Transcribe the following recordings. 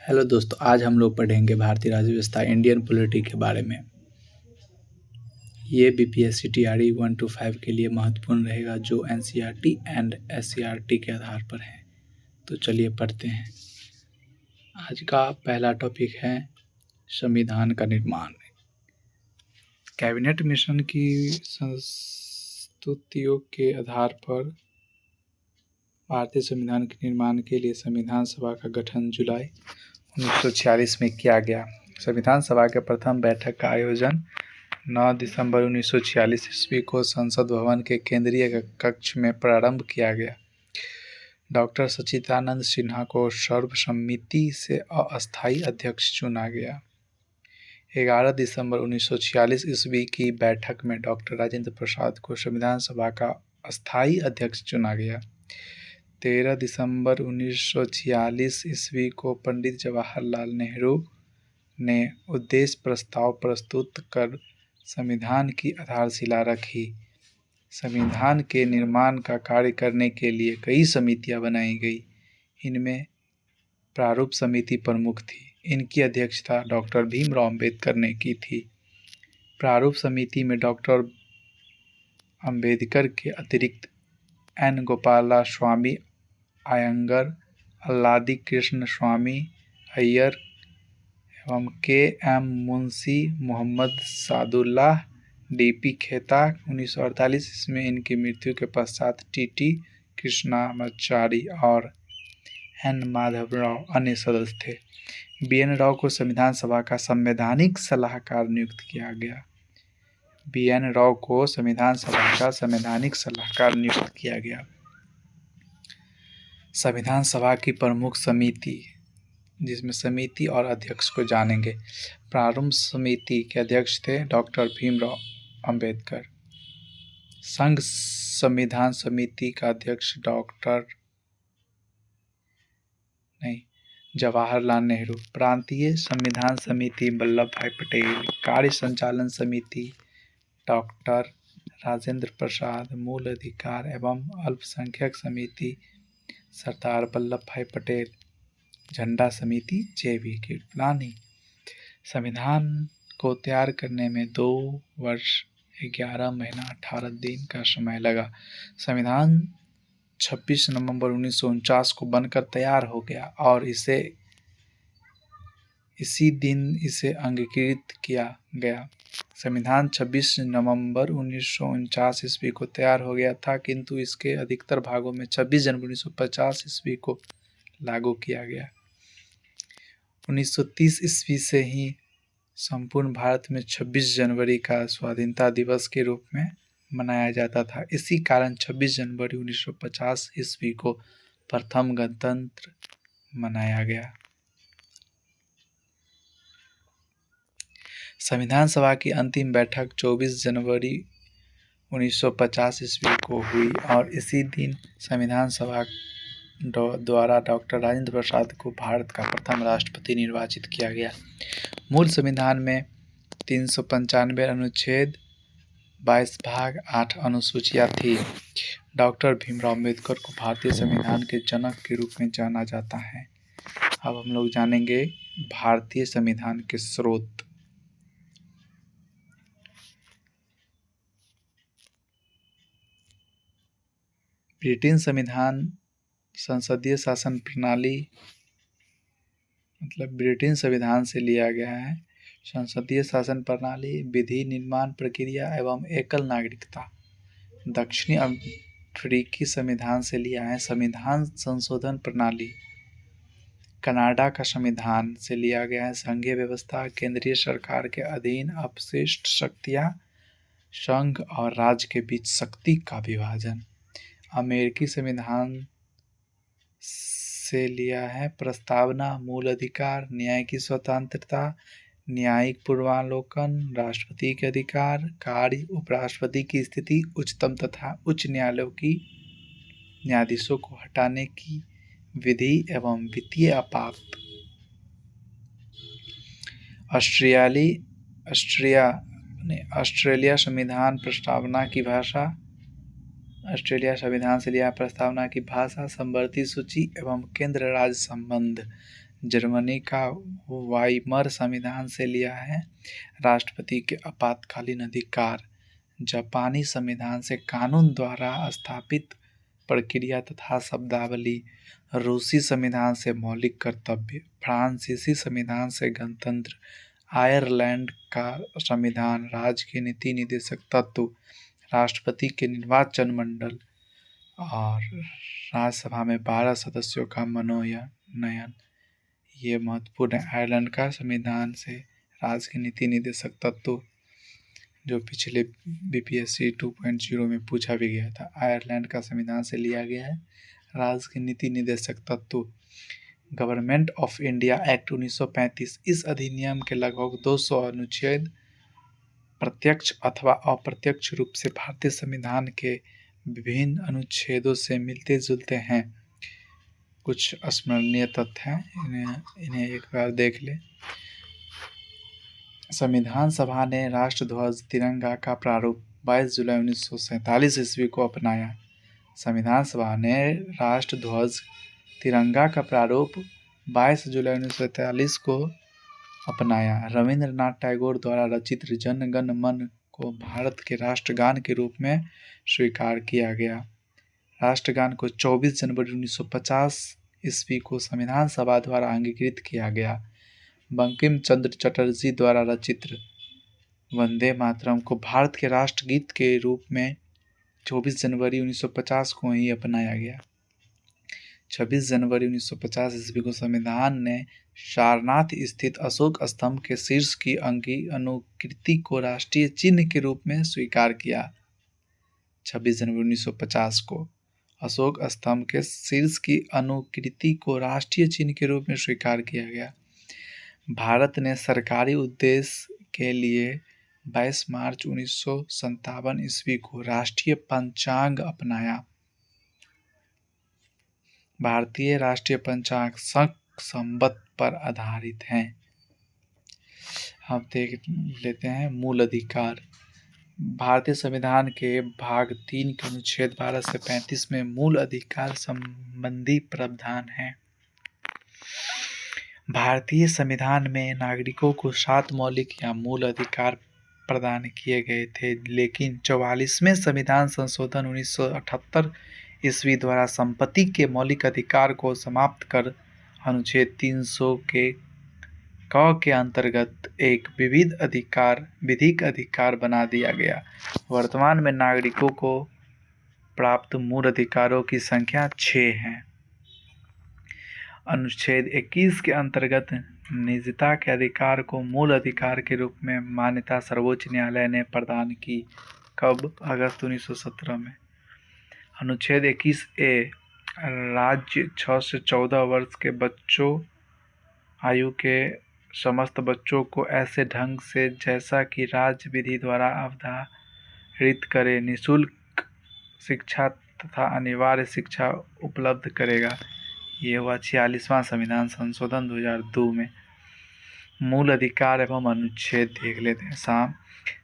Hello दोस्तों, आज हम लोग पढ़ेंगे भारतीय राज्य व्यवस्था इंडियन पॉलिटी के बारे में। ये बीपीएससी टीआरई 1 to 5 के लिए महत्वपूर्ण रहेगा, जो एनसीईआरटी एंड एससीईआरटी के आधार पर है। तो चलिए पढ़ते हैं। आज का पहला टॉपिक है संविधान का निर्माण। कैबिनेट मिशन की संस्तुतियों के आधार पर भारतीय संविधान के निर्माण के लिए संविधान सभा का गठन जुलाई 1946 में किया गया। संविधान सभा के प्रथम बैठक का आयोजन 9 दिसंबर 1946 ईस्वी को संसद भवन के केंद्रीय कक्ष में प्रारंभ किया गया। डॉक्टर सच्चिदानंद सिन्हा को सर्वसम्मति से अस्थायी अध्यक्ष चुना गया। 11 दिसंबर 1946 ईस्वी की बैठक में डॉक्टर राजेंद्र प्रसाद को संविधान सभा का अस्थायी अध्यक्ष चुना गया। 13 दिसंबर 1946 ईस्वी को पंडित जवाहरलाल नेहरू ने उद्देश्य प्रस्ताव प्रस्तुत कर संविधान की आधारशिला रखी। संविधान के निर्माण का कार्य करने के लिए कई समितियां बनाई गई। इनमें प्रारूप समिति प्रमुख थी। इनकी अध्यक्षता डॉक्टर भीमराव अंबेडकर ने की थी। प्रारूप समिति में डॉक्टर अंबेडकर के अतिरिक्त एन गोपालास्वामी अयंगर, अल्लादी कृष्ण स्वामी अय्यर एवं के एम मुंशी, मोहम्मद सादुल्लाह, डीपी खेता। 1948 ईस्वी में इनकी मृत्यु के पश्चात टीटी कृष्णामाचारी और एन माधवराव अन्य सदस्य थे। बीएन राव को संविधान सभा का संवैधानिक सलाहकार नियुक्त किया गया। बीएन राव को संविधान सभा का संवैधानिक सलाहकार नियुक्त किया गया। संविधान सभा की प्रमुख समिति, जिसमें समिति और अध्यक्ष को जानेंगे। प्रारंभ समिति के अध्यक्ष थे डॉक्टर भीमराव अंबेडकर। संघ संविधान समिति का अध्यक्ष जवाहरलाल नेहरू। प्रांतीय संविधान समिति वल्लभ भाई पटेल। कार्य संचालन समिति डॉक्टर राजेंद्र प्रसाद। मूल अधिकार एवं अल्पसंख्यक समिति सरदार वल्लभ भाई पटेल। झंडा समिति जेवी कृपलानी। संविधान को तैयार करने में 2 वर्ष 11 महीना 18 दिन का समय लगा। संविधान 26 नवंबर 1949 को बनकर तैयार हो गया और इसी दिन इसे अंगीकृत किया गया। संविधान 26 नवंबर 1949 ईस्वी को तैयार हो गया था, किंतु इसके अधिकतर भागों में 26 जनवरी 1950 ईस्वी को लागू किया गया। 1930 ईस्वी से ही संपूर्ण भारत में 26 जनवरी का स्वाधीनता दिवस के रूप में मनाया जाता था। इसी कारण 26 जनवरी 1950 ईस्वी को प्रथम गणतंत्र मनाया गया। संविधान सभा की अंतिम बैठक 24 जनवरी 1950 ईस्वी को हुई और इसी दिन संविधान सभा द्वारा डॉक्टर राजेंद्र प्रसाद को भारत का प्रथम राष्ट्रपति निर्वाचित किया गया। मूल संविधान में 395 अनुच्छेद, 22 भाग, 8 अनुसूचियां थी। डॉक्टर भीमराव अंबेडकर को भारतीय संविधान के जनक के रूप में जाना जाता है। अब हम लोग जानेंगे भारतीय संविधान के स्रोत। ब्रिटेन संविधान संसदीय शासन प्रणाली ब्रिटेन संविधान से लिया गया है। संसदीय शासन प्रणाली, विधि निर्माण प्रक्रिया एवं एकल नागरिकता दक्षिणी अफ्रीकी संविधान से लिया है। संविधान संशोधन प्रणाली कनाडा का संविधान से लिया गया है। संघीय व्यवस्था, केंद्रीय सरकार के अधीन अपशिष्ट शक्तियां, संघ और राज्य के बीच शक्ति का विभाजन। अमेरिकी संविधान से लिया है प्रस्तावना, मूल अधिकार, न्याय की स्वतंत्रता, न्यायिक पूर्वावलोकन, राष्ट्रपति के अधिकार, कार्य, उपराष्ट्रपति की स्थिति, उच्चतम तथा उच्च न्यायालयों की न्यायाधीशों को हटाने की विधि एवं वित्तीय आपात। ऑस्ट्रेलिया संविधान प्रस्तावना की भाषा। ऑस्ट्रेलिया संविधान से लिया प्रस्तावना की भाषा, समवर्ती सूची एवं केंद्र राज्य संबंध। जर्मनी का वाइमर संविधान से लिया है राष्ट्रपति के आपातकालीन अधिकार। जापानी संविधान से कानून द्वारा स्थापित प्रक्रिया तथा शब्दावली। रूसी संविधान से मौलिक कर्तव्य। फ्रांसीसी संविधान से गणतंत्र। आयरलैंड का संविधान राज्य के नीति निदेशक तत्व। राष्ट्रपति के निर्वाचन मंडल और राज्यसभा में 12 सदस्यों का मनोनयन। ये महत्वपूर्ण है। आयरलैंड का संविधान से राज्य के नीति निदेशक तत्व, जो पिछले बीपीएससी 2.0 में पूछा भी गया था। आयरलैंड का संविधान से लिया गया है राज्य के नीति निदेशक तत्व। Government of India act 1935। इस अधिनियम के लगभग 200 अनुच्छेद प्रत्यक्ष अथवा अप्रत्यक्ष रूप से भारतीय संविधान के विभिन्न अनुच्छेदों से मिलते जुलते हैं। कुछ स्मरणीय तथ्य हैं, इन्हें एक बार देख लें। संविधान सभा ने राष्ट्रध्वज तिरंगा का प्रारूप 22 जुलाई 1947 ईस्वी को अपनाया। संविधान सभा ने राष्ट्रध्वज तिरंगा का प्रारूप 22 जुलाई 1947 को अपनाया। रविंद्रनाथ टैगोर द्वारा रचित जन गण मन को भारत के राष्ट्रगान के रूप में स्वीकार किया गया। राष्ट्रगान को 24 जनवरी 1950 ईस्वी को संविधान सभा द्वारा अंगीकृत किया गया। बंकिम चंद्र चटर्जी द्वारा रचित वंदे मातरम को भारत के राष्ट्रगीत के रूप में 24 जनवरी 1950 को ही अपनाया गया। 26 जनवरी 1950 ईस्वी को संविधान ने सारनाथ स्थित अशोक स्तंभ के शीर्ष की अनुकृति को राष्ट्रीय चिन्ह के रूप में स्वीकार किया। 26 जनवरी 1950 को अशोक स्तंभ के शीर्ष की अनुकृति को राष्ट्रीय चिन्ह के रूप में स्वीकार किया गया। भारत ने सरकारी उद्देश्य के लिए 22 मार्च 1957 ईस्वी को राष्ट्रीय पंचांग अपनाया। भारतीय राष्ट्रीय पंचांग संवत पर आधारित हैं। अब देख लेते हैं मूल अधिकार। भारतीय संविधान के भाग 3 के अनुच्छेद 12 से 35 में मूल अधिकार संबंधी प्रावधान हैं। भारतीय संविधान में नागरिकों को 7 मौलिक या मूल अधिकार प्रदान किए गए थे, लेकिन 44वें संविधान संशोधन 1978 ईस्वी द्वारा संपत्ति के मौलिक अधिकार को समाप्त कर अनुच्छेद 300 के क के अंतर्गत एक विधिक अधिकार बना दिया गया। वर्तमान में नागरिकों को प्राप्त मूल अधिकारों की संख्या 6 है। अनुच्छेद 21 के अंतर्गत निजता के अधिकार को मूल अधिकार के रूप में मान्यता सर्वोच्च न्यायालय ने प्रदान की। कब? अगस्त 1917 में। अनुच्छेद 21A राज्य 6 से 14 वर्ष के बच्चों आयु के समस्त बच्चों को ऐसे ढंग से जैसा कि राज्य विधि द्वारा अवधारित करे निःशुल्क शिक्षा तथा अनिवार्य शिक्षा उपलब्ध करेगा। ये हुआ 46वां संविधान संशोधन 2002 में। मूल अधिकार एवं अनुच्छेद देख लेते हैं।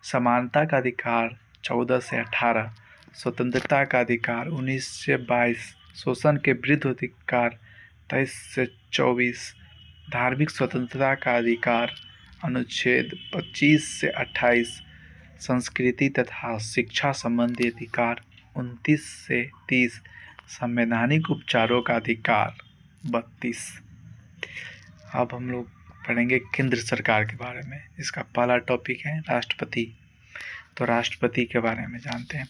समानता का अधिकार 14 से 18, स्वतंत्रता का अधिकार 19 से 22, शोषण के विरुद्ध अधिकार 23 से 24, धार्मिक स्वतंत्रता का अधिकार अनुच्छेद 25 से 28, संस्कृति तथा शिक्षा संबंधी अधिकार 29 से 30, संवैधानिक उपचारों का अधिकार 32। अब हम लोग पढ़ेंगे केंद्र सरकार के बारे में। इसका पहला टॉपिक है राष्ट्रपति। तो राष्ट्रपति के बारे में जानते हैं।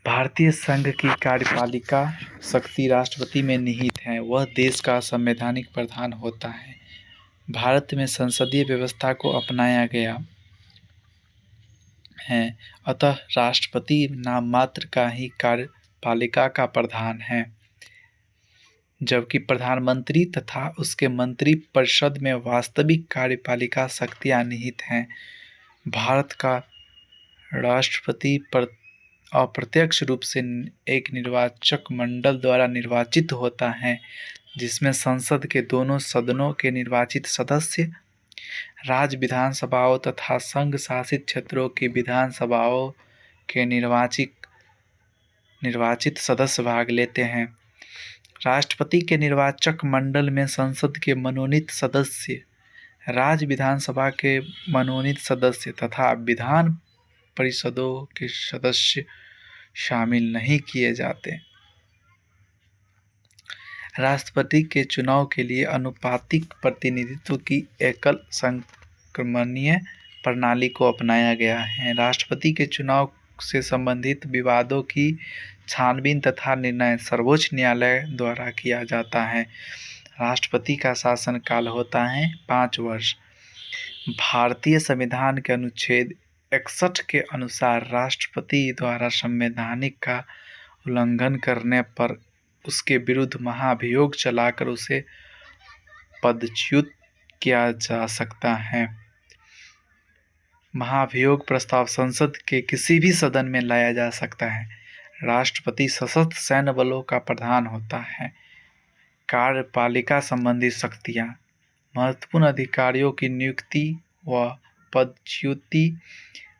भारतीय संघ की कार्यपालिका शक्ति राष्ट्रपति में निहित है। वह देश का संवैधानिक प्रधान होता है। भारत में संसदीय व्यवस्था को अपनाया गया है, अतः राष्ट्रपति नाम मात्र का ही कार्यपालिका का प्रधान है, जबकि प्रधानमंत्री तथा उसके मंत्री परिषद में वास्तविक कार्यपालिका शक्तियां निहित हैं। भारत का राष्ट्रपति अप्रत्यक्ष रूप से एक निर्वाचक मंडल द्वारा निर्वाचित होता है, जिसमें संसद के दोनों सदनों के निर्वाचित सदस्य, राज्य विधानसभाओं तथा संघ शासित क्षेत्रों की विधानसभाओं के निर्वाचित सदस्य भाग लेते हैं। राष्ट्रपति के निर्वाचक मंडल में संसद के मनोनीत सदस्य, राज्य विधानसभा के मनोनीत सदस्य तथा विधान परिषदों के सदस्य शामिल नहीं किए जाते। राष्ट्रपति के चुनाव के लिए अनुपातिक प्रतिनिधित्व की एकल संक्रमणीय प्रणाली को अपनाया गया है। राष्ट्रपति के चुनाव से संबंधित विवादों की छानबीन तथा निर्णय सर्वोच्च न्यायालय द्वारा किया जाता है। राष्ट्रपति का शासनकाल होता है 5 वर्ष। भारतीय संविधान के अनुच्छेद 61 के अनुसार राष्ट्रपति द्वारा संवैधानिक का उल्लंघन करने पर उसके विरुद्ध महाभियोग चलाकर उसे पदच्युत किया जा सकता है। महाभियोग प्रस्ताव संसद के किसी भी सदन में लाया जा सकता है। राष्ट्रपति सशस्त्र सैन्य बलों का प्रधान होता है। कार्यपालिका संबंधी शक्तियाँ, महत्वपूर्ण अधिकारियों की नियुक्ति व पदच्युति,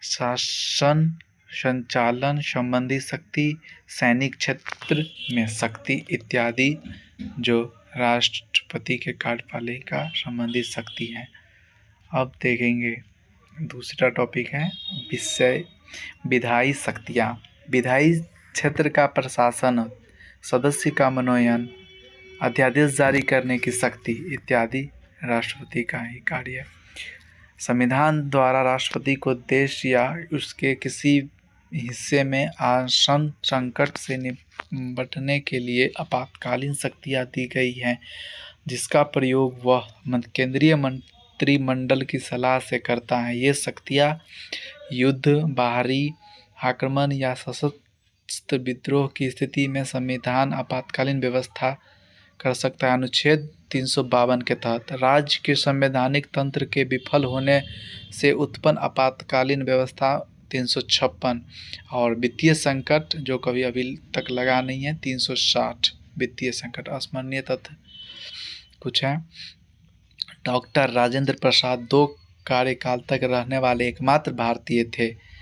शासन संचालन संबंधी शक्ति, सैनिक क्षेत्र में शक्ति इत्यादि जो राष्ट्रपति के कार्यपालिका संबंधी शक्ति हैं। अब देखेंगे दूसरा टॉपिक है विषय विधायी शक्तियाँ। विधायी क्षेत्र का प्रशासन, सदस्य का मनोनयन, अध्यादेश जारी करने की शक्ति इत्यादि राष्ट्रपति का ही कार्य है। संविधान द्वारा राष्ट्रपति को देश या उसके किसी हिस्से में आसन संकट से निपटने के लिए आपातकालीन शक्तियाँ दी गई हैं, जिसका प्रयोग वह केंद्रीय मंत्रिमंडल की सलाह से करता है। ये शक्तियाँ युद्ध, बाहरी आक्रमण या सशस्त्र विद्रोह की स्थिति में संविधान आपातकालीन व्यवस्था कर सकता है। अनुच्छेद 352 के तहत राज्य के संवैधानिक तंत्र के विफल होने से उत्पन्न आपातकालीन व्यवस्था 356 और वित्तीय संकट जो कभी अभी तक लगा नहीं है 360 वित्तीय संकट। अस्मरणीय तथ्य कुछ है। डॉक्टर राजेंद्र प्रसाद 2 कार्यकाल तक रहने वाले एकमात्र भारतीय थे।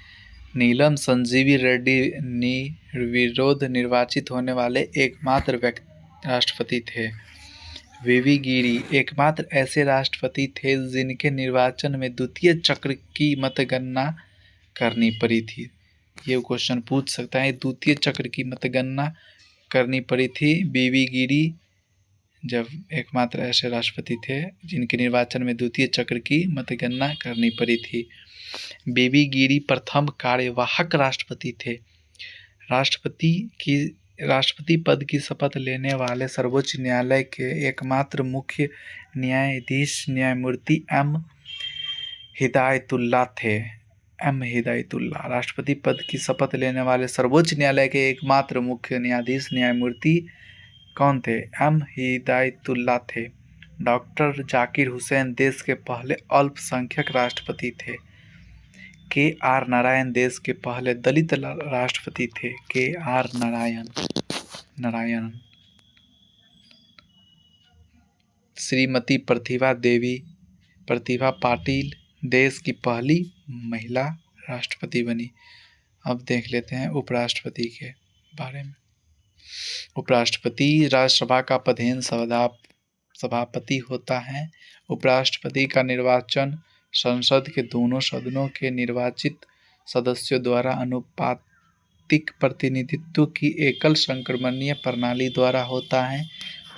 नीलम संजीवी रेड्डी निर्विरोध निर्वाचित होने वाले एकमात्र राष्ट्रपति थे। वीवी गिरी एकमात्र ऐसे राष्ट्रपति थे जिनके निर्वाचन में द्वितीय चक्र की मतगणना करनी पड़ी थी। ये क्वेश्चन पूछ सकता है, द्वितीय चक्र की मतगणना करनी पड़ी थी। वीवी गिरी जब एकमात्र ऐसे राष्ट्रपति थे जिनके निर्वाचन में द्वितीय चक्र की मतगणना करनी पड़ी थी। वीवी गिरी प्रथम कार्यवाहक राष्ट्रपति थे। राष्ट्रपति पद की शपथ लेने वाले सर्वोच्च न्यायालय के एकमात्र मुख्य न्यायाधीश न्यायमूर्ति एम हिदायतुल्लाह थे। राष्ट्रपति पद की शपथ लेने वाले सर्वोच्च न्यायालय के एकमात्र मुख्य न्यायाधीश न्यायमूर्ति कौन थे? एम हिदायतुल्लाह थे। डॉक्टर जाकिर हुसैन देश के पहले अल्पसंख्यक राष्ट्रपति थे। के.आर. नारायण देश के पहले दलित राष्ट्रपति थे। के.आर. नारायण। श्रीमती प्रतिभा पाटिल देश की पहली महिला राष्ट्रपति बनी। अब देख लेते हैं उपराष्ट्रपति के बारे में। उपराष्ट्रपति राज्यसभा का प्रधान सभापति होता है। उपराष्ट्रपति का निर्वाचन संसद के दोनों सदनों के निर्वाचित सदस्यों द्वारा अनुपातिक प्रतिनिधित्व की एकल संक्रमणीय प्रणाली द्वारा होता है।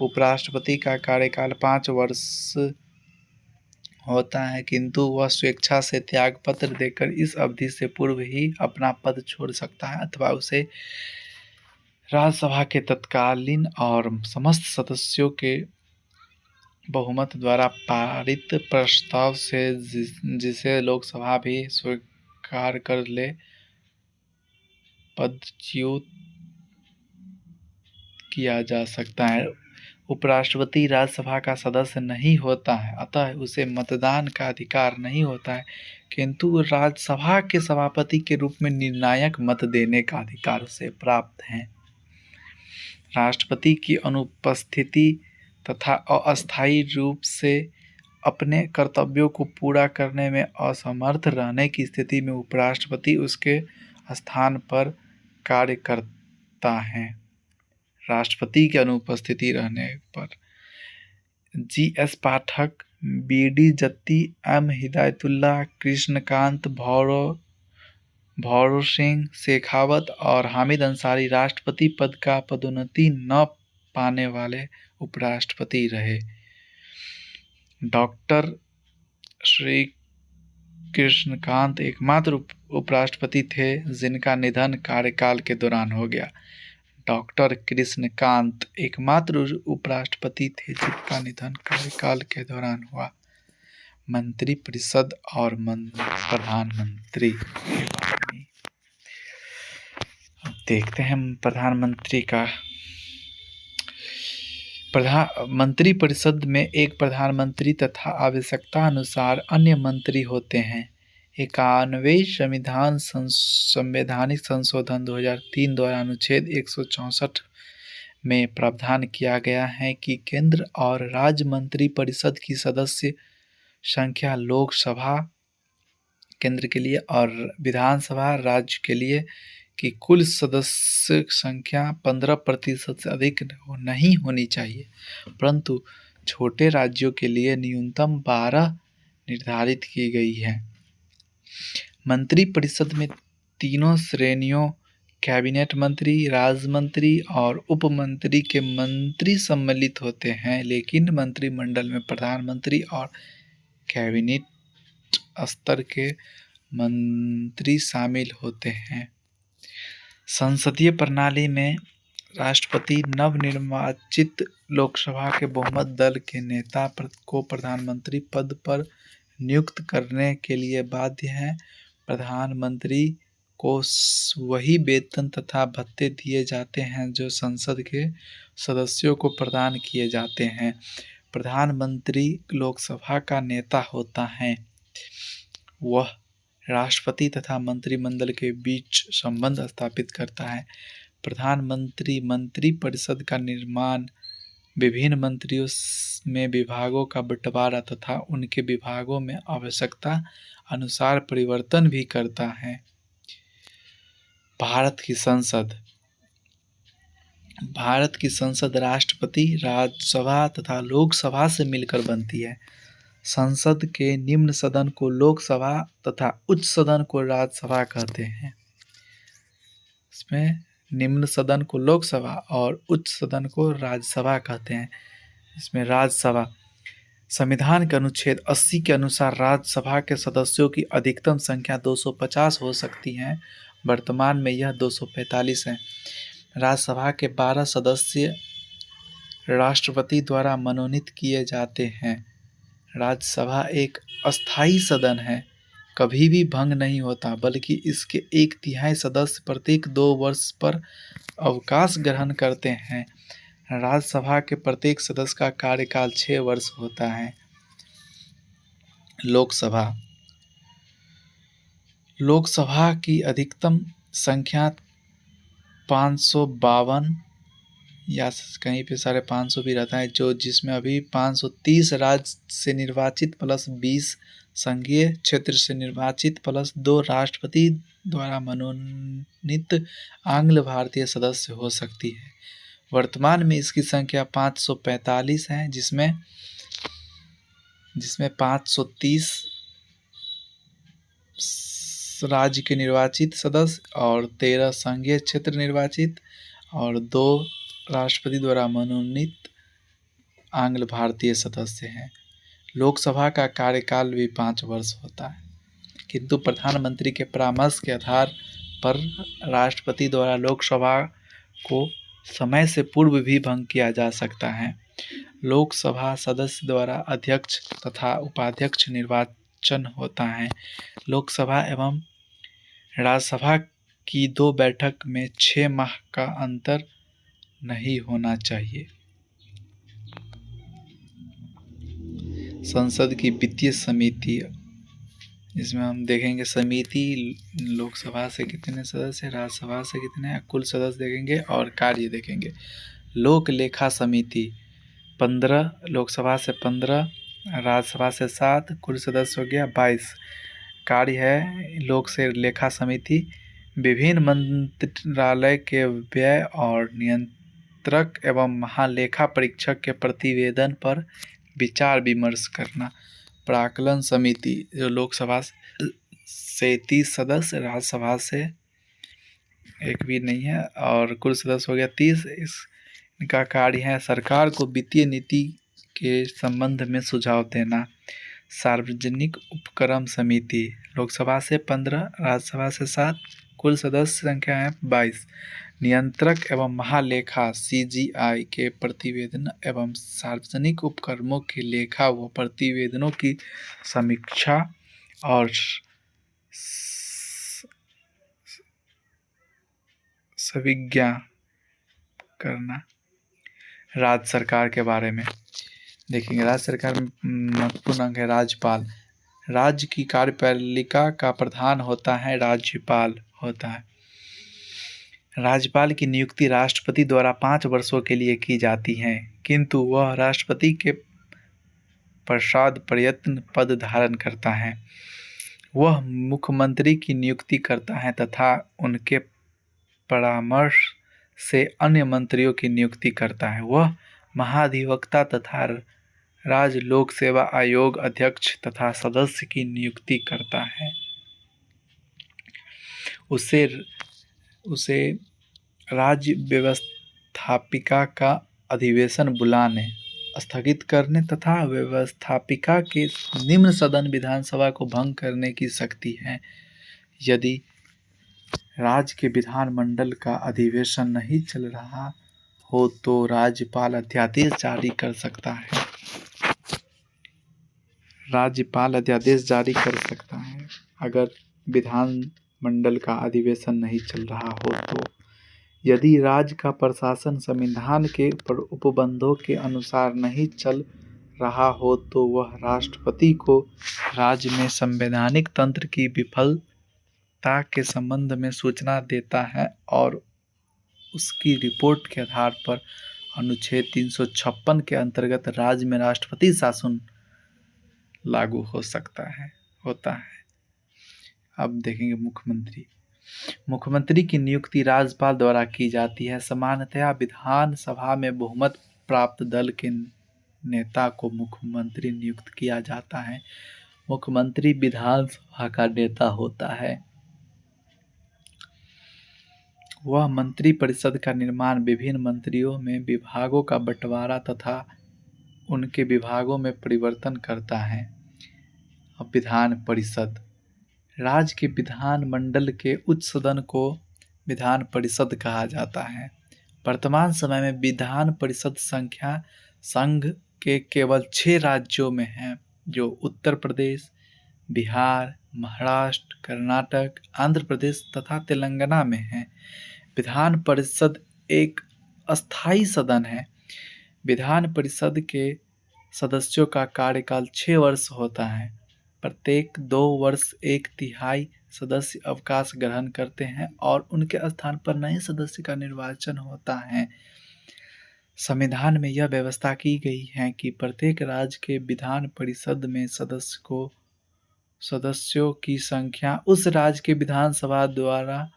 उपराष्ट्रपति का कार्यकाल 5 वर्ष होता है, किंतु वह स्वेच्छा से त्यागपत्र देकर इस अवधि से पूर्व ही अपना पद छोड़ सकता है अथवा उसे राज्यसभा के तत्कालीन और समस्त सदस्यों के बहुमत द्वारा पारित प्रस्ताव से जिसे लोकसभा भी स्वीकार कर ले पदच्युत किया जा सकता है। उपराष्ट्रपति राज्यसभा का सदस्य नहीं होता है, अतः उसे मतदान का अधिकार नहीं होता है, किंतु राज्यसभा के सभापति के रूप में निर्णायक मत देने का अधिकार उसे प्राप्त है। राष्ट्रपति की अनुपस्थिति तथा अस्थायी रूप से अपने कर्तव्यों को पूरा करने में असमर्थ रहने की स्थिति में उपराष्ट्रपति उसके स्थान पर कार्य करता है। राष्ट्रपति की अनुपस्थिति रहने पर जी.एस. पाठक, बी.डी. जत्ती, एम. हिदायतुल्लाह, कृष्णकांत, भौरों सिंह शेखावत और हामिद अंसारी राष्ट्रपति पद का पदोन्नति न पाने वाले उपराष्ट्रपति रहे। डॉक्टर श्री कृष्णकांत एकमात्र उपराष्ट्रपति थे जिनका निधन कार्यकाल के दौरान हो गया। डॉक्टर कृष्णकांत एकमात्र उपराष्ट्रपति थे जिनका निधन कार्यकाल के दौरान हुआ। मंत्रिपरिषद और प्रधानमंत्री के बारे में अब देखते हैं। प्रधानमंत्री का मंत्रिपरिषद में एक प्रधानमंत्री तथा आवश्यकता अनुसार अन्य मंत्री होते हैं। 91वें संवैधानिक संशोधन 2003 द्वारा अनुच्छेद 164 में प्रावधान किया गया है कि केंद्र और राज्य मंत्रिपरिषद की सदस्य संख्या लोकसभा केंद्र के लिए और विधानसभा राज्य के लिए की कुल सदस्य संख्या 15% से अधिक नहीं होनी चाहिए, परंतु छोटे राज्यों के लिए न्यूनतम 12 निर्धारित की गई है। मंत्रिपरिषद में तीनों श्रेणियों कैबिनेट मंत्री, राज्य मंत्री और उप मंत्री के मंत्री सम्मिलित होते हैं, लेकिन मंत्रिमंडल में प्रधानमंत्री और कैबिनेट स्तर के मंत्री शामिल होते हैं। संसदीय प्रणाली में राष्ट्रपति नवनिर्वाचित लोकसभा के बहुमत दल के नेता को प्रधानमंत्री पद पर नियुक्त करने के लिए बाध्य है। प्रधानमंत्री को वही वेतन तथा भत्ते दिए जाते हैं जो संसद के सदस्यों को प्रदान किए जाते हैं। प्रधानमंत्री लोकसभा का नेता होता है। वह राष्ट्रपति तथा मंत्रिमंडल के बीच संबंध स्थापित करता है। प्रधानमंत्री मंत्रिपरिषद का निर्माण विभिन्न मंत्रियों में विभागों का बंटवारा तथा उनके विभागों में आवश्यकता अनुसार परिवर्तन भी करता है। भारत की संसद राष्ट्रपति, राज्यसभा तथा लोकसभा से मिलकर बनती है। संसद के निम्न सदन को लोकसभा तथा उच्च सदन को राज्यसभा कहते हैं। इसमें निम्न सदन को लोकसभा और उच्च सदन को राज्यसभा कहते हैं। इसमें राज्यसभा संविधान के अनुच्छेद 80 के अनुसार राज्यसभा के सदस्यों की अधिकतम संख्या 250 हो सकती है। वर्तमान में यह 245 है। राज्यसभा के 12 सदस्य राष्ट्रपति द्वारा मनोनीत किए जाते हैं। राज्यसभा एक अस्थायी सदन है, कभी भी भंग नहीं होता, बल्कि इसके 1/3 सदस्य प्रत्येक 2 वर्ष पर अवकाश ग्रहण करते हैं। राज्यसभा के प्रत्येक सदस्य का कार्यकाल 6 वर्ष होता है। लोकसभा की अधिकतम संख्या 552 या कहीं पे 550 भी रहता है, जिसमें अभी 530 राज्य से निर्वाचित प्लस 20 संघीय क्षेत्र से निर्वाचित प्लस 2 राष्ट्रपति द्वारा मनोनीत आंग्ल भारतीय सदस्य हो सकती है। वर्तमान में इसकी संख्या 545 है, जिसमें 530 राज्य के निर्वाचित सदस्य और 13 संघीय क्षेत्र निर्वाचित और 2 राष्ट्रपति द्वारा मनोनीत आंग्ल भारतीय सदस्य हैं। लोकसभा का कार्यकाल भी 5 वर्ष होता है, किंतु प्रधानमंत्री के परामर्श के आधार पर राष्ट्रपति द्वारा लोकसभा को समय से पूर्व भी भंग किया जा सकता है। लोकसभा सदस्य द्वारा अध्यक्ष तथा उपाध्यक्ष निर्वाचन होता है। लोकसभा एवं राज्यसभा की 2 बैठक में 6 माह का अंतर नहीं होना चाहिए। संसद की वित्तीय समिति, इसमें हम देखेंगे समिति लोकसभा से कितने सदस्य, राज्यसभा से कितने, कुल सदस्य देखेंगे और कार्य देखेंगे। लोक लेखा समिति 15, लोकसभा से 15, राज्यसभा से 7, कुल सदस्य हो गया 22। कार्य है लोक से लेखा समिति विभिन्न मंत्रालय के व्यय और नियंत्रक एवं महालेखा परीक्षक के प्रतिवेदन पर विचार विमर्श करना। प्राक्कलन समिति जो लोकसभा से 30 सदस्य, राज्यसभा से एक भी नहीं है और कुल सदस्य हो गया 30। इनका कार्य है सरकार को वित्तीय नीति के संबंध में सुझाव देना। सार्वजनिक उपक्रम समिति लोकसभा से 15, राज्यसभा से 7, कुल सदस्य संख्या है 22। नियंत्रक एवं महालेखा CGI के प्रतिवेदन एवं सार्वजनिक उपक्रमों की लेखा व प्रतिवेदनों की समीक्षा और सविज्ञा करना। राज्य सरकार के बारे में देखेंगे। राज्य सरकार में महत्वपूर्ण अंग है राज्यपाल। राज्य की कार्यपालिका का प्रधान होता है राज्यपाल होता है। राज्यपाल की नियुक्ति राष्ट्रपति द्वारा 5 वर्षों के लिए की जाती है, किंतु वह राष्ट्रपति के पश्चात प्रयत्न पद धारण करता है। वह मुख्यमंत्री की नियुक्ति करता है तथा उनके परामर्श से अन्य मंत्रियों की नियुक्ति करता है। वह महाधिवक्ता तथा राज्य लोक सेवा आयोग अध्यक्ष तथा सदस्य की नियुक्ति करता है। उसे राज्य व्यवस्थापिका का अधिवेशन बुलाने, स्थगित करने तथा व्यवस्थापिका के निम्न सदन विधानसभा को भंग करने की शक्ति है। यदि राज्य के विधानमंडल का अधिवेशन नहीं चल रहा हो तो राज्यपाल अध्यादेश जारी कर सकता है। राज्यपाल अध्यादेश जारी कर सकता है अगर विधानमंडल का अधिवेशन नहीं चल रहा हो तो। यदि राज्य का प्रशासन संविधान के उपबंधों के अनुसार नहीं चल रहा हो तो वह राष्ट्रपति को राज्य में संवैधानिक तंत्र की विफलता के संबंध में सूचना देता है और उसकी रिपोर्ट के आधार पर अनुच्छेद 356 के अंतर्गत राज्य में राष्ट्रपति शासन लागू होता है। अब देखेंगे मुख्यमंत्री की नियुक्ति राज्यपाल द्वारा की जाती है। सामान्यतया विधानसभा में बहुमत प्राप्त दल के नेता को मुख्यमंत्री नियुक्त किया जाता है। मुख्यमंत्री विधानसभा का नेता होता है। वह मंत्रिपरिषद का निर्माण, विभिन्न मंत्रियों में विभागों का बंटवारा तथा उनके विभागों में परिवर्तन करता है। अब विधान परिषद, राज्य के विधानमंडल के उच्च सदन को विधान परिषद कहा जाता है। वर्तमान समय में विधान परिषद संख्या संघ के केवल 6 राज्यों में है, जो उत्तर प्रदेश, बिहार, महाराष्ट्र, कर्नाटक, आंध्र प्रदेश तथा तेलंगाना में है। विधान परिषद एक अस्थायी सदन है। विधान परिषद के सदस्यों का कार्यकाल 6 वर्ष होता है। प्रत्येक 2 वर्ष 1/3 सदस्य अवकाश ग्रहण करते हैं और उनके स्थान पर नए सदस्य का निर्वाचन होता है। संविधान में यह व्यवस्था की गई है कि प्रत्येक राज्य के विधान परिषद में सदस्यों की संख्या उस राज्य के विधानसभा द्वारा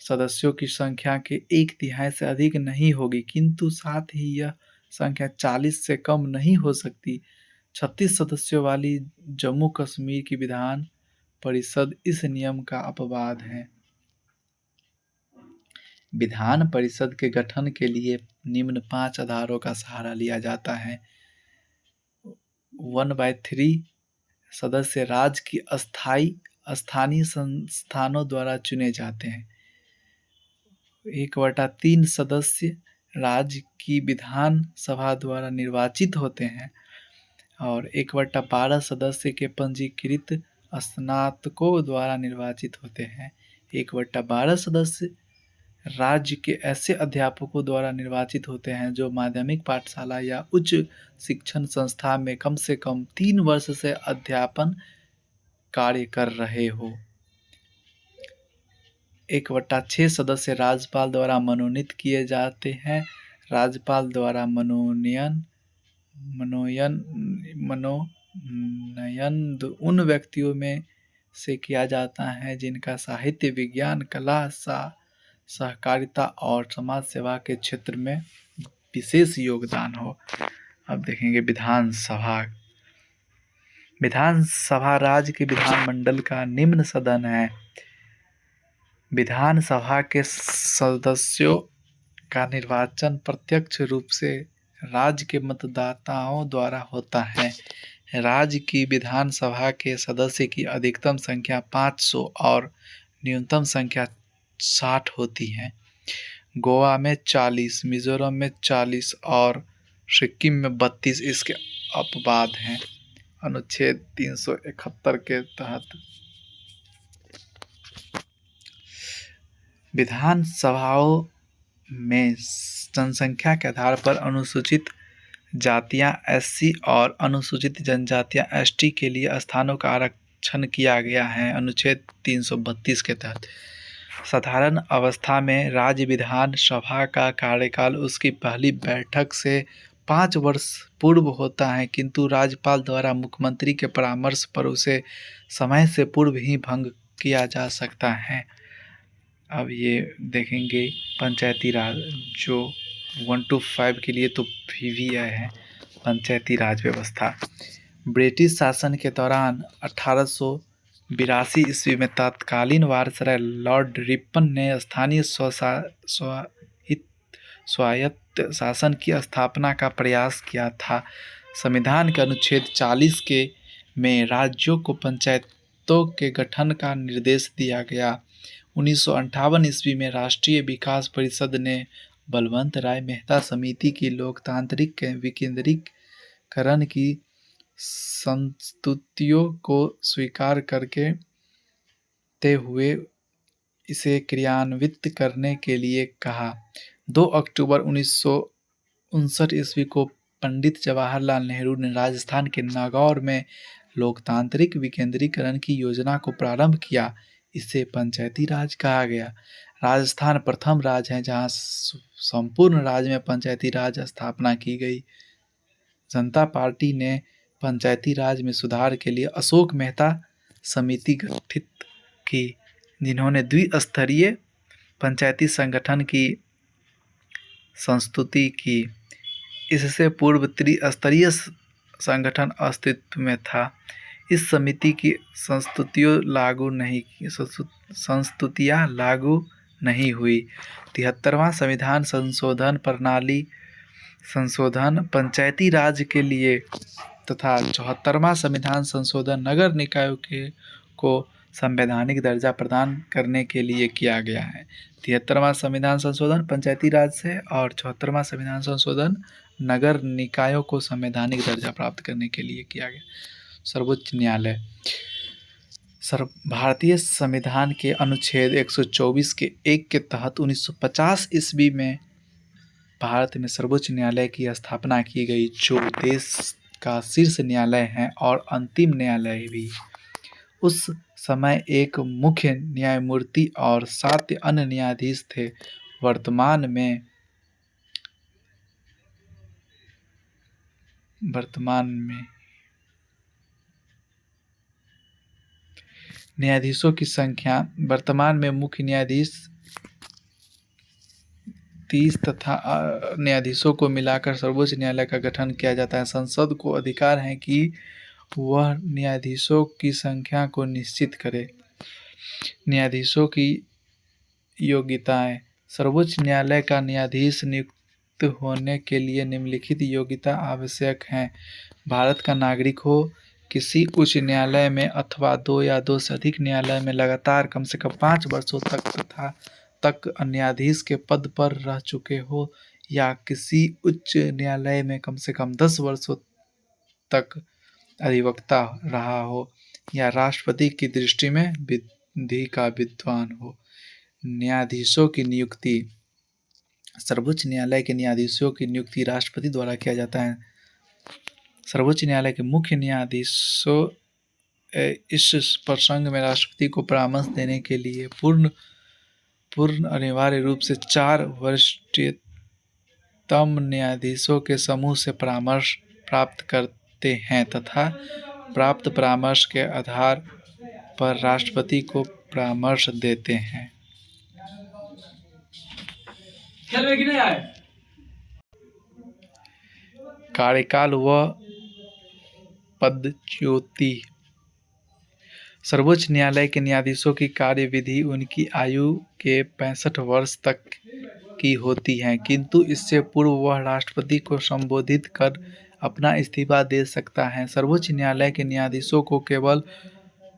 सदस्यों की संख्या के 1/3 से अधिक नहीं होगी, किंतु साथ ही यह संख्या 40 से कम नहीं हो सकती। 36 सदस्यों वाली जम्मू कश्मीर की विधान परिषद इस नियम का अपवाद है। विधान परिषद के गठन के लिए निम्न 5 आधारों का सहारा लिया जाता है। 1/3 सदस्य राज्य की स्थानीय संस्थानों द्वारा चुने जाते हैं। 1/3 सदस्य राज्य की विधान सभा द्वारा निर्वाचित होते हैं और 1/12 सदस्य के पंजीकृत स्नातकों द्वारा निर्वाचित होते हैं। 1/12 सदस्य राज्य के ऐसे अध्यापकों द्वारा निर्वाचित होते हैं जो माध्यमिक पाठशाला या उच्च शिक्षण संस्था में कम से कम 3 वर्ष से अध्यापन कार्य कर रहे हो। 1/6 सदस्य राज्यपाल द्वारा मनोनीत किए जाते हैं। राज्यपाल द्वारा मनोनयन उन व्यक्तियों में से किया जाता है जिनका साहित्य, विज्ञान, कला, सहकारिता और समाज सेवा के क्षेत्र में विशेष योगदान हो। अब देखेंगे विधानसभा। विधानसभा राज्य के विधानमंडल का निम्न सदन है। विधानसभा के सदस्यों का निर्वाचन प्रत्यक्ष रूप से राज्य के मतदाताओं द्वारा होता है। राज्य की विधानसभा के सदस्य की अधिकतम संख्या 500 और न्यूनतम संख्या 60 होती है। गोवा में 40, मिजोरम में 40 और सिक्किम में 32 इसके अपवाद हैं। अनुच्छेद 371 के तहत विधानसभाओं में जनसंख्या के आधार पर अनुसूचित जातियां एससी और अनुसूचित जनजातियां एसटी के लिए स्थानों का आरक्षण किया गया है। अनुच्छेद 332 के तहत साधारण अवस्था में राज्य विधान सभा का कार्यकाल उसकी पहली बैठक से 5 वर्ष पूर्व होता है, किंतु राज्यपाल द्वारा मुख्यमंत्री के परामर्श पर उसे समय से पूर्व ही भंग किया जा सकता है। अब ये देखेंगे पंचायती राज, जो 1 to 5 के लिए तो PVI है। पंचायती राज व्यवस्था ब्रिटिश शासन के दौरान 1882 ईस्वी में तत्कालीन वायसराय लॉर्ड रिपन ने स्थानीय स्वायत्त शासन की स्थापना का प्रयास किया था। संविधान के अनुच्छेद 40 के में राज्यों को पंचायतों के गठन का निर्देश दिया गया। 1958 ईस्वी में राष्ट्रीय विकास परिषद ने बलवंत राय मेहता समिति की लोकतांत्रिक विकेंद्रीकरण की संस्तुतियों को स्वीकार करके ते हुए इसे क्रियान्वित करने के लिए कहा। 2 अक्टूबर 1959 ईस्वी को पंडित जवाहरलाल नेहरू ने राजस्थान के नागौर में लोकतांत्रिक विकेंद्रीकरण की योजना को प्रारंभ किया। इसे पंचायती राज कहा गया। राजस्थान प्रथम राज्य है जहां संपूर्ण राज्य में पंचायती राज स्थापना की गई। जनता पार्टी ने पंचायती राज में सुधार के लिए अशोक मेहता समिति गठित की, जिन्होंने द्विस्तरीय पंचायती संगठन की संस्तुति की। इससे पूर्व त्रिस्तरीय संगठन अस्तित्व में था। इस समिति की संस्तुतियां लागू नहीं हुई। 73वां संविधान संशोधन प्रणाली संशोधन पंचायती राज के लिए तथा 74वां संविधान संशोधन नगर निकायों को संवैधानिक दर्जा प्रदान करने के लिए किया गया है। 73वां संविधान संशोधन पंचायती राज से और 74वां संविधान संशोधन नगर निकायों को संवैधानिक दर्जा प्राप्त करने के लिए किया गया। सर्वोच्च न्यायालय भारतीय संविधान के अनुच्छेद 124 के 1 के तहत 1950 ईस्वी में भारत में सर्वोच्च न्यायालय की स्थापना की गई, जो देश का शीर्ष न्यायालय है और अंतिम न्यायालय भी। उस समय एक मुख्य न्यायमूर्ति और 7 अन्य न्यायाधीश थे। वर्तमान में न्यायाधीशों की संख्या वर्तमान में मुख्य न्यायाधीश 30 तथा न्यायाधीशों को मिलाकर सर्वोच्च न्यायालय का गठन किया जाता है। संसद को अधिकार है कि वह न्यायाधीशों की संख्या को निश्चित करे। न्यायाधीशों की योग्यताएं। सर्वोच्च न्यायालय का न्यायाधीश नियुक्त होने के लिए निम्नलिखित योग्यता आवश्यक है। भारत का नागरिक हो, किसी उच्च न्यायालय में अथवा 2 या 2 से अधिक न्यायालय में लगातार कम से कम 5 वर्षों तक न्यायाधीश के पद पर रह चुके हो, या किसी उच्च न्यायालय में कम से कम 10 वर्षों तक अधिवक्ता रहा हो, या राष्ट्रपति की दृष्टि में विधि का विद्वान हो। न्यायाधीशों की नियुक्ति। सर्वोच्च न्यायालय के न्यायाधीशों की नियुक्ति राष्ट्रपति द्वारा किया जाता है। सर्वोच्च न्यायालय के मुख्य न्यायाधीशों इस प्रसंग में राष्ट्रपति को परामर्श देने के लिए पूर्ण अनिवार्य रूप से 4 वरिष्ठतम न्यायाधीशों के समूह से परामर्श प्राप्त करते हैं तथा प्राप्त परामर्श के आधार पर राष्ट्रपति को परामर्श देते हैं। खेल में कि नहीं आए। कार्यकाल व पदच्युति। सर्वोच्च न्यायालय के न्यायाधीशों की कार्यविधि उनकी आयु के 65 वर्ष तक की होती है, किंतु इससे पूर्व वह राष्ट्रपति को संबोधित कर अपना इस्तीफा दे सकता है। सर्वोच्च न्यायालय के न्यायाधीशों को केवल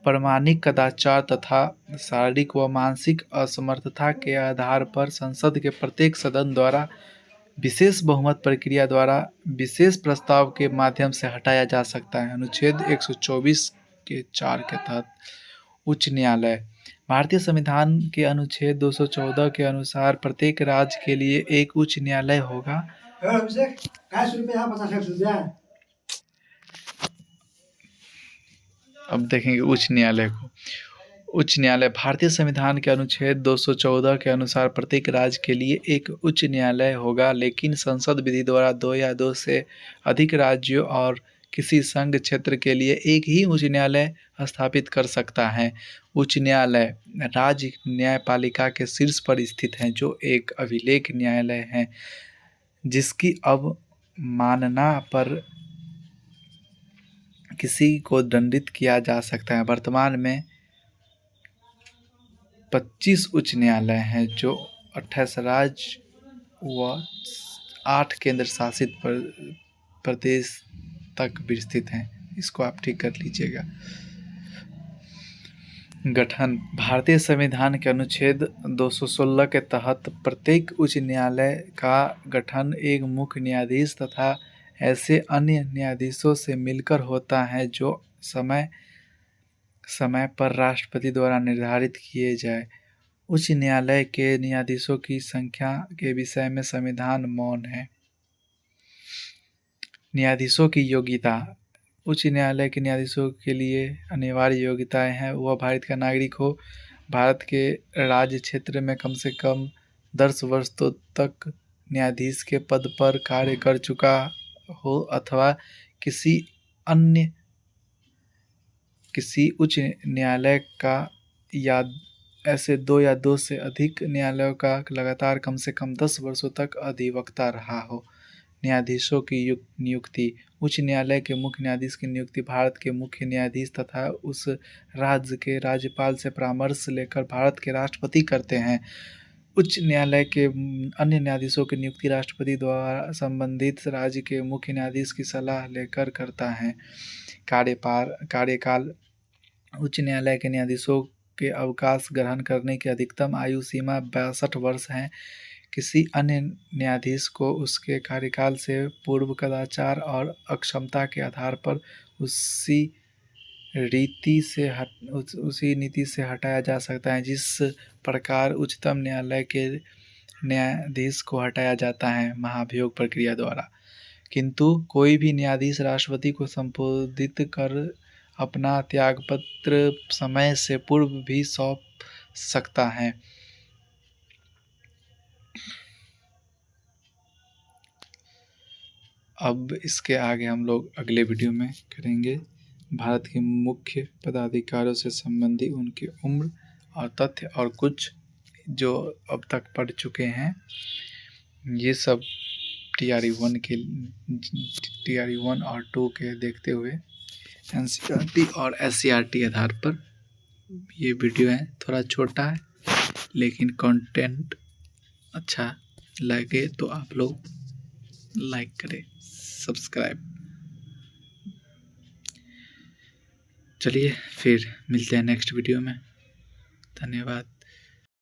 प्रामाणिक कदाचार तथा शारीरिक व मानसिक असमर्थता के आधार पर संसद के प्रत्येक सदन द्वारा विशेष बहुमत प्रक्रिया द्वारा विशेष प्रस्ताव के माध्यम से हटाया जा सकता है। अनुच्छेद 124 के 4 के तहत उच्च न्यायालय। भारतीय संविधान के अनुच्छेद 214 के अनुसार प्रत्येक राज्य के लिए एक उच्च न्यायालय होगा। अब देखेंगे उच्च न्यायालय को। उच्च न्यायालय। भारतीय संविधान के अनुच्छेद 214 के अनुसार प्रत्येक राज्य के लिए एक उच्च न्यायालय होगा, लेकिन संसद विधि द्वारा 2 या 2 से अधिक राज्यों और किसी संघ क्षेत्र के लिए एक ही उच्च न्यायालय स्थापित कर सकता है। उच्च न्यायालय राज्य न्यायपालिका के शीर्ष पर स्थित है, जो एक अभिलेख न्यायालय है जिसकी अवमानना पर किसी को दंडित किया जा सकता है। वर्तमान में 25 उच्च न्यायालय हैं जो 28 राज्य व 8 केंद्र शासित प्रदेश तक विस्तृत हैं। इसको आप ठीक कर लीजिएगा। गठन। भारतीय संविधान के अनुच्छेद 216 के तहत प्रत्येक उच्च न्यायालय का गठन एक मुख्य न्यायाधीश तथा ऐसे अन्य न्यायाधीशों से मिलकर होता है जो समय समय पर राष्ट्रपति द्वारा निर्धारित किए जाए। उच्च न्यायालय के न्यायाधीशों की संख्या के विषय में संविधान मौन है। न्यायाधीशों की योग्यता। उच्च न्यायालय के न्यायाधीशों के लिए अनिवार्य योग्यताएं हैं। वह भारत का नागरिक हो, भारत के राज्य क्षेत्र में कम से कम 10 वर्ष तक न्यायाधीश के पद पर कार्य कर चुका हो अथवा किसी उच्च न्यायालय का या ऐसे 2 या 2 से अधिक न्यायालयों का लगातार कम से कम 10 वर्षों तक अधिवक्ता रहा हो। न्यायाधीशों की नियुक्ति। उच्च न्यायालय के मुख्य न्यायाधीश की नियुक्ति भारत के मुख्य न्यायाधीश तथा उस राज्य के राज्यपाल से परामर्श लेकर भारत के राष्ट्रपति करते हैं। उच्च न्यायालय के अन्य न्यायाधीशों की नियुक्ति राष्ट्रपति द्वारा संबंधित राज्य के मुख्य न्यायाधीश की सलाह लेकर करता है। कार्यकाल। उच्च न्यायालय के न्यायाधीशों के अवकाश ग्रहण करने की अधिकतम आयु सीमा 62 वर्ष है। किसी अन्य न्यायाधीश को उसके कार्यकाल से पूर्व कदाचार और अक्षमता के आधार पर उसी नीति से हटाया जा सकता है जिस प्रकार उच्चतम न्यायालय के न्यायाधीश को हटाया जाता है महाभियोग प्रक्रिया द्वारा। किंतु कोई भी न्यायाधीश राष्ट्रपति को संबोधित कर अपना त्यागपत्र समय से पूर्व भी सौंप सकता है। अब इसके आगे हम लोग अगले वीडियो में करेंगे भारत के मुख्य पदाधिकारियों से संबंधी उनकी उम्र और तथ्य और कुछ जो अब तक पढ़ चुके हैं, ये सब TRE 1 और 2 के देखते हुए NCERT और SCERT आधार पर ये वीडियो है। थोड़ा छोटा है लेकिन कंटेंट अच्छा लगे तो आप लोग लाइक करें, सब्सक्राइब। चलिए फिर मिलते हैं नेक्स्ट वीडियो में। धन्यवाद।